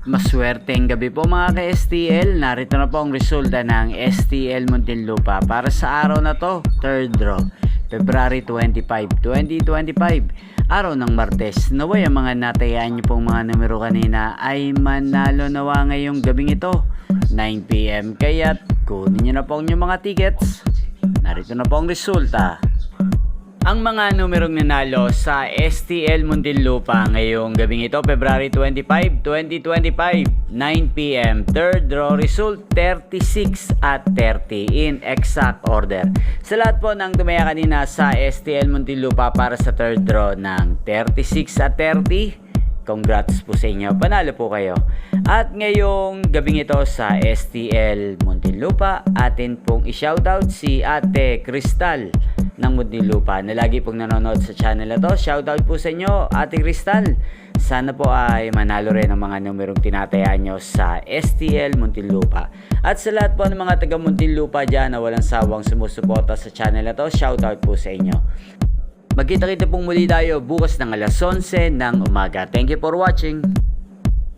Maswerteng gabi po mga ka-STL. Narito na po ang resulta ng STL Muntinlupa para sa araw na to, 3rd draw, February 25, 2025, araw ng Martes. Naway ang mga natayaan nyo pong mga numero kanina ay manalo nawa ngayong gabing ito, 9 PM. Kaya't kunin nyo na po ang inyong mga tickets. Narito na po ang resulta. Ang mga numerong nanalo sa STL Muntinlupa ngayong gabing ito, February 25, 2025, 9 PM. Third draw result, 36 at 30 in exact order. Sa lahat po ng tumaya kanina sa STL Muntinlupa para sa third draw ng 36 at 30, congrats po sa inyo, panalo po kayo. At ngayong gabing ito sa STL Muntinlupa, atin pong i-shoutout si Ate Cristal ng Muntinlupa na lagi pong nanonood sa channel na to. Shoutout po sa inyo, Ate Cristal. Sana po ay manalo rin ang mga numerong tinatayaan nyo sa STL Muntinlupa. At sa lahat po ng mga taga Muntinlupa dyan na walang sawang sumusuporta sa channel na to, shoutout po sa inyo. Magkita-kita pong muli tayo bukas ng alas 11 ng umaga. Thank you for watching.